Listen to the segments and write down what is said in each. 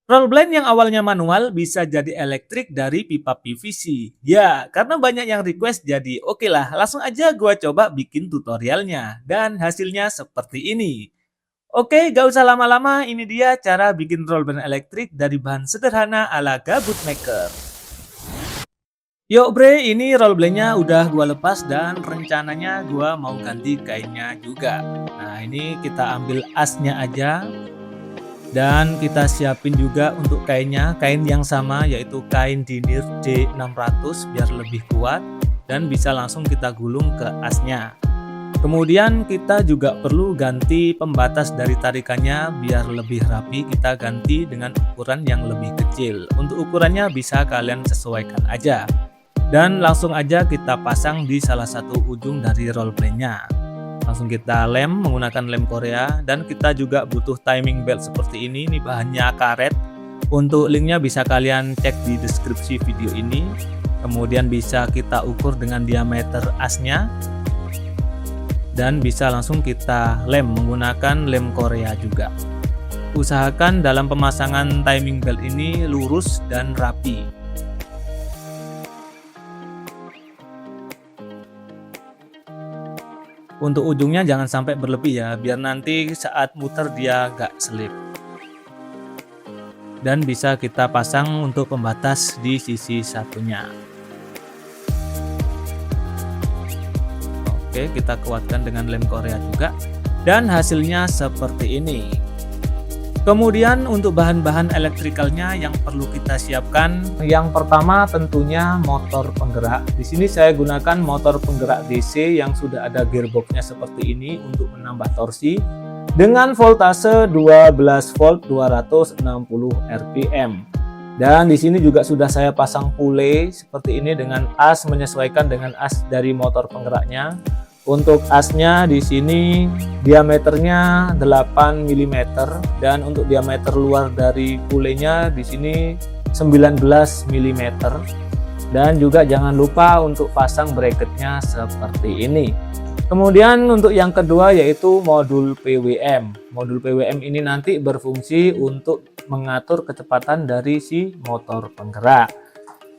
Roll blind yang awalnya manual bisa jadi elektrik dari pipa PVC. Ya, karena banyak yang request jadi oke lah, langsung aja gua coba bikin tutorialnya. Dan hasilnya seperti ini. Oke, gak usah lama-lama, ini dia cara bikin roll blind elektrik dari bahan sederhana ala Gabut Maker. Yuk bre, ini roll blade-nya udah gua lepas dan rencananya gua mau ganti kainnya juga. Nah, ini kita ambil asnya aja dan kita siapin juga untuk kainnya, kain yang sama yaitu kain Dinir D600 biar lebih kuat dan bisa langsung kita gulung ke asnya. Kemudian kita juga perlu ganti pembatas dari tarikannya biar lebih rapi, kita ganti dengan ukuran yang lebih kecil. Untuk ukurannya bisa kalian sesuaikan aja. Dan langsung aja kita pasang di salah satu ujung dari roll blade-nya. Langsung kita lem menggunakan lem Korea dan kita juga butuh timing belt seperti ini. Ini bahannya karet. Untuk linknya bisa kalian cek di deskripsi video ini. Kemudian bisa kita ukur dengan diameter asnya. Dan bisa langsung kita lem menggunakan lem Korea juga. Usahakan dalam pemasangan timing belt ini lurus dan rapi. Untuk ujungnya jangan sampai berlebih ya, biar nanti saat muter dia gak selip. Dan bisa kita pasang untuk pembatas di sisi satunya. Oke, kita kuatkan dengan lem Korea juga. Dan hasilnya seperti ini. Kemudian untuk bahan-bahan elektrikalnya yang perlu kita siapkan, yang pertama tentunya motor penggerak. Di sini saya gunakan motor penggerak DC yang sudah ada gearboxnya seperti ini untuk menambah torsi dengan voltase 12 volt 260 rpm. Dan di sini juga sudah saya pasang pulley seperti ini dengan as menyesuaikan dengan as dari motor penggeraknya. Untuk asnya di sini diameternya 8 mm dan untuk diameter luar dari pulley-nya di sini 19 mm. Dan juga jangan lupa untuk pasang bracketnya seperti ini. Kemudian untuk yang kedua yaitu modul PWM. Modul PWM ini nanti berfungsi untuk mengatur kecepatan dari si motor penggerak.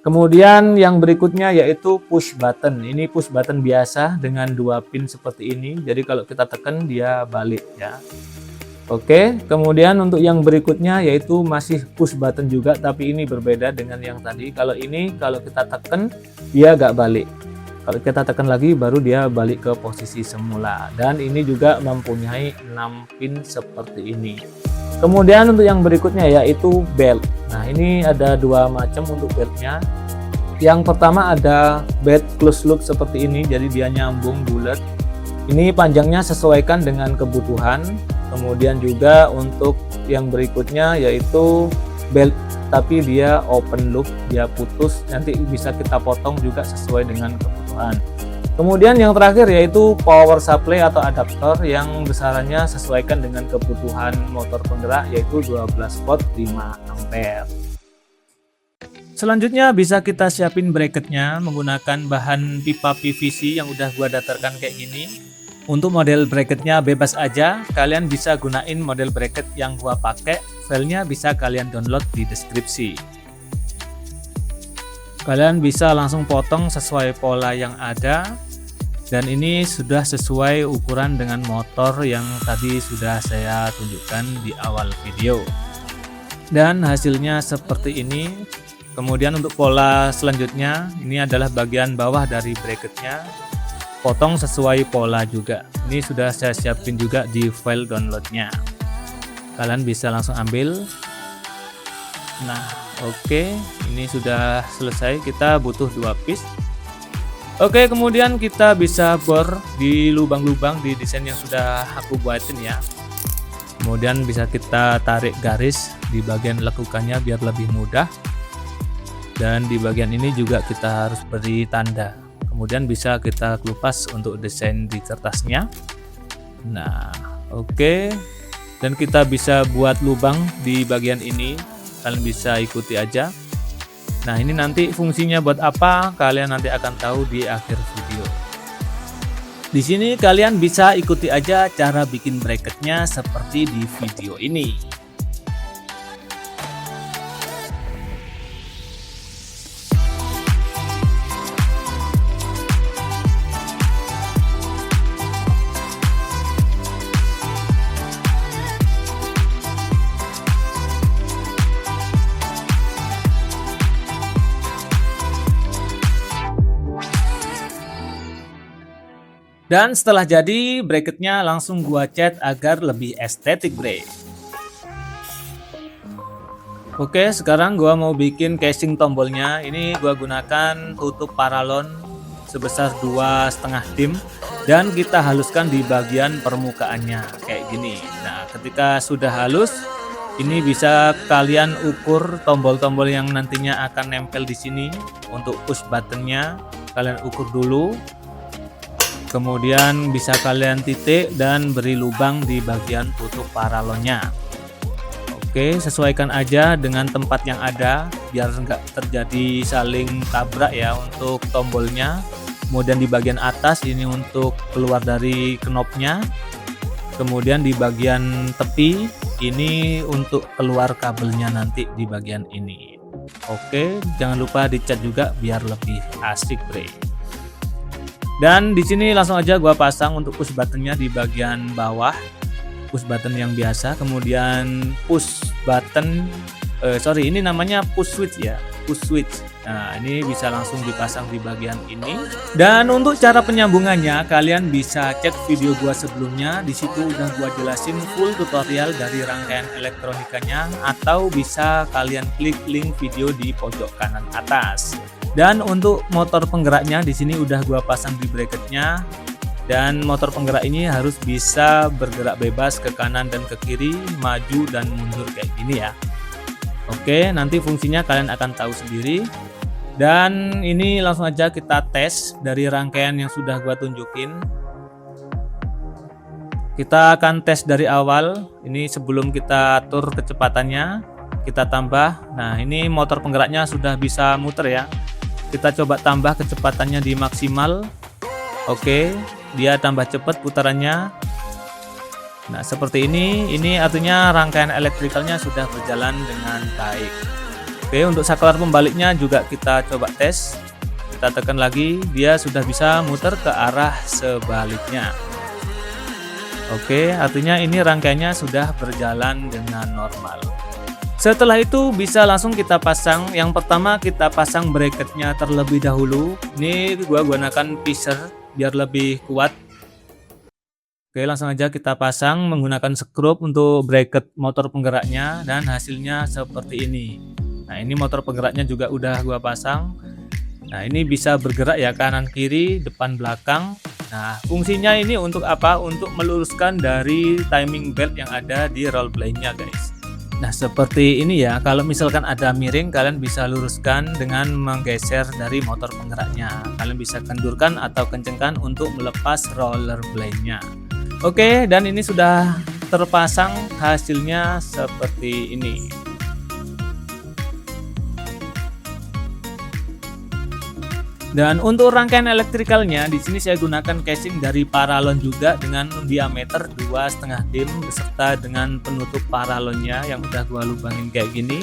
Kemudian yang berikutnya yaitu push button. Ini push button biasa dengan 2 pin seperti ini. Jadi kalau kita tekan dia balik ya. Oke, kemudian untuk yang berikutnya yaitu masih push button juga, tapi ini berbeda dengan yang tadi. Kalau ini kalau kita tekan dia gak balik. Kalau kita tekan lagi baru dia balik ke posisi semula. Dan ini juga mempunyai 6 pin seperti ini. Kemudian untuk yang berikutnya yaitu belt. Nah, ini ada 2 macam untuk beltnya. Yang pertama ada belt close loop seperti ini, jadi dia nyambung bulat. Ini panjangnya sesuaikan dengan kebutuhan. Kemudian juga untuk yang berikutnya yaitu belt tapi dia open loop, dia putus, nanti bisa kita potong juga sesuai dengan kebutuhan. Kemudian yang terakhir yaitu power supply atau adaptor yang besarannya sesuaikan dengan kebutuhan motor penggerak yaitu 12 volt 5 ampere. Selanjutnya bisa kita siapin bracketnya menggunakan bahan pipa PVC yang udah gua datarkan kayak gini. Untuk model bracketnya bebas aja, kalian bisa gunain model bracket yang gua pakai. Filenya bisa kalian download di deskripsi. Kalian bisa langsung potong sesuai pola yang ada. Dan ini sudah sesuai ukuran dengan motor yang tadi sudah saya tunjukkan di awal video. Dan hasilnya seperti ini. Kemudian untuk pola selanjutnya, ini adalah bagian bawah dari bracketnya. Potong sesuai pola juga. Ini sudah saya siapin juga di file downloadnya. Kalian bisa langsung ambil. Nah, oke, ini sudah selesai. Kita butuh 2 piece. Oke, kemudian kita bisa bor di lubang-lubang di desain yang sudah aku buatin ya. Kemudian bisa kita tarik garis di bagian lekukannya biar lebih mudah. Dan di bagian ini juga kita harus beri tanda. Kemudian bisa kita kelupas untuk desain di kertasnya. Nah, oke. Dan kita bisa buat lubang di bagian ini. Kalian bisa ikuti aja. Nah, ini nanti fungsinya buat apa, kalian nanti akan tahu di akhir video. Di sini kalian bisa ikuti aja cara bikin bracketnya seperti di video ini. Dan setelah jadi, bracketnya langsung gua cat agar lebih estetik, bre. Oke, sekarang gua mau bikin casing tombolnya. Ini gua gunakan tutup paralon sebesar 2,5 dim dan kita haluskan di bagian permukaannya kayak gini. Nah, ketika sudah halus, ini bisa kalian ukur tombol-tombol yang nantinya akan nempel di sini. Untuk push buttonnya kalian ukur dulu. Kemudian bisa kalian titik dan beri lubang di bagian tutup paralonnya. Oke, sesuaikan aja dengan tempat yang ada biar nggak terjadi saling tabrak ya untuk tombolnya. Kemudian di bagian atas ini untuk keluar dari knopnya. Kemudian di bagian tepi ini untuk keluar kabelnya nanti di bagian ini. Oke, jangan lupa dicat juga biar lebih asik, bre. Dan di sini langsung aja gua pasang untuk push buttonnya di bagian bawah, push button yang biasa. Kemudian push button, ini namanya push switch ya, push switch. Nah, ini bisa langsung dipasang di bagian ini. Dan untuk cara penyambungannya, kalian bisa cek video gua sebelumnya. Di situ udah gua jelasin full tutorial dari rangkaian elektronikanya, atau bisa kalian klik link video di pojok kanan atas. Dan untuk motor penggeraknya di sini udah gua pasang di bracketnya. Dan motor penggerak ini harus bisa bergerak bebas ke kanan dan ke kiri, maju dan mundur kayak gini ya. Oke, nanti fungsinya kalian akan tahu sendiri. Dan ini langsung aja kita tes dari rangkaian yang sudah gua tunjukin. Kita akan tes dari awal. Ini sebelum kita atur kecepatannya, kita tambah. Nah, ini motor penggeraknya sudah bisa muter ya. Kita coba tambah kecepatannya di maksimal. Oke, dia tambah cepat putarannya. Nah, seperti ini artinya rangkaian elektrikalnya sudah berjalan dengan baik. Oke, untuk saklar pembaliknya juga kita coba tes. Kita tekan lagi, dia sudah bisa muter ke arah sebaliknya. Oke, artinya ini rangkaiannya sudah berjalan dengan normal. Setelah itu bisa langsung kita pasang. Yang pertama kita pasang bracketnya terlebih dahulu. Ini gua gunakan pisser biar lebih kuat. Oke, langsung aja kita pasang menggunakan skrup untuk bracket motor penggeraknya, dan hasilnya seperti ini. Nah, ini motor penggeraknya juga udah gua pasang. Nah, ini bisa bergerak ya kanan kiri, depan belakang. Nah, fungsinya ini untuk apa? Untuk meluruskan dari timing belt yang ada di roll plate-nya, guys. Nah, seperti ini ya. Kalau misalkan ada miring, kalian bisa luruskan dengan menggeser dari motor penggeraknya. Kalian bisa kendurkan atau kencengkan untuk melepas roller blade-nya. Oke, dan ini sudah terpasang, hasilnya seperti ini. Dan untuk rangkaian elektrikalnya di sini saya gunakan casing dari paralon juga dengan diameter 2,5 dim beserta dengan penutup paralonnya yang udah gua lubangin kayak gini.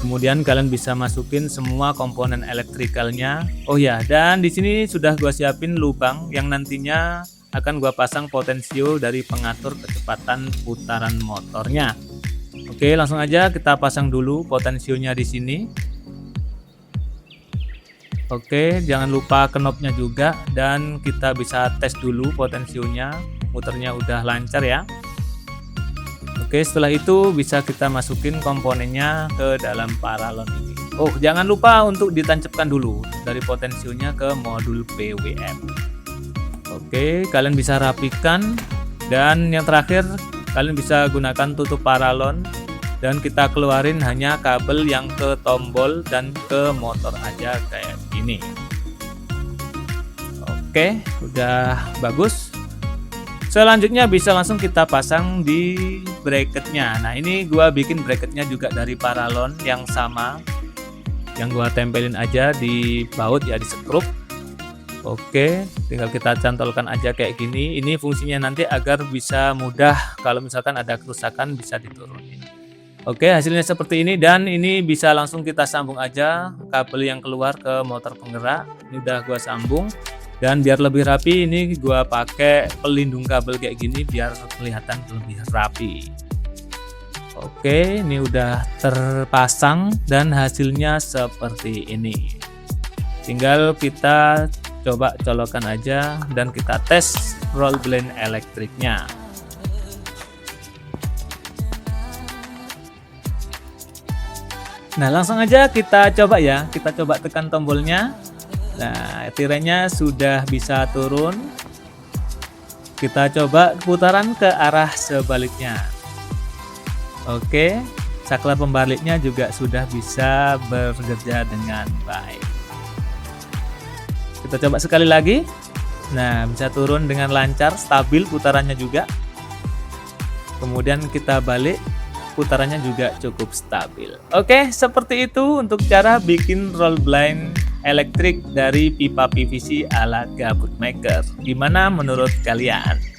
Kemudian kalian bisa masukin semua komponen elektrikalnya. Oh ya, dan di sini sudah gua siapin lubang yang nantinya akan gua pasang potensio dari pengatur kecepatan putaran motornya. Oke, langsung aja kita pasang dulu potensionya di sini. Oke, jangan lupa knopnya juga, dan kita bisa tes dulu potensionya, muternya udah lancar ya. Oke, setelah itu bisa kita masukin komponennya ke dalam paralon ini. Oh, jangan lupa untuk ditancapkan dulu dari potensionya ke modul PWM. Oke, kalian bisa rapikan, dan yang terakhir kalian bisa gunakan tutup paralon. Dan kita keluarin hanya kabel yang ke tombol dan ke motor aja kayak gini. Oke, udah bagus. Selanjutnya bisa langsung kita pasang di bracketnya. Nah, ini gua bikin bracketnya juga dari paralon yang sama, yang gua tempelin aja di baut ya, di skrup. Oke, tinggal kita cantolkan aja kayak gini. Ini fungsinya nanti agar bisa mudah kalau misalkan ada kerusakan bisa diturunin. Oke, hasilnya seperti ini, dan ini bisa langsung kita sambung aja kabel yang keluar ke motor penggerak. Ini udah gua sambung, dan biar lebih rapi ini gua pakai pelindung kabel kayak gini biar kelihatan lebih rapi. Oke, ini udah terpasang dan hasilnya seperti ini. Tinggal kita coba colokan aja dan kita tes roll blind elektriknya. Nah, langsung aja kita coba ya, kita coba tekan tombolnya. Nah, tirainya sudah bisa turun. Kita coba putaran ke arah sebaliknya. Oke, saklar pembaliknya juga sudah bisa bekerja dengan baik. Kita coba sekali lagi. Nah, bisa turun dengan lancar, stabil putarannya juga. Kemudian kita balik, putarannya juga cukup stabil. Oke, seperti itu untuk cara bikin roll blind elektrik dari pipa PVC ala Gabut Maker. Gimana menurut kalian?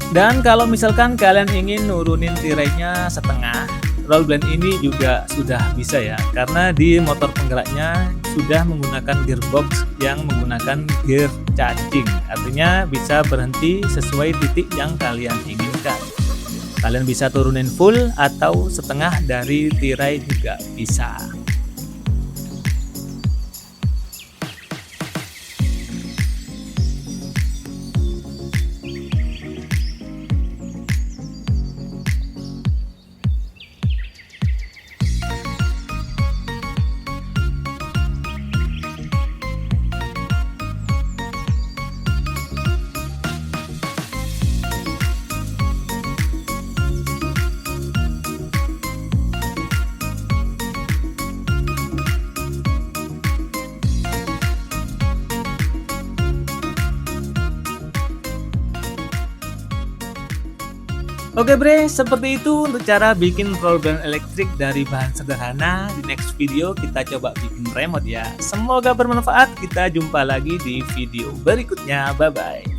Dan kalau misalkan kalian ingin nurunin tirainya setengah, roll blind ini juga sudah bisa ya, karena di motor penggeraknya sudah menggunakan gearbox yang menggunakan gear charging, artinya bisa berhenti sesuai titik yang kalian inginkan. Kalian bisa turunin full atau setengah dari tirai juga bisa. Oke bre, seperti itu untuk cara bikin roll blind elektrik dari bahan sederhana. Di next video kita coba bikin remote ya. Semoga bermanfaat, kita jumpa lagi di video berikutnya. Bye bye.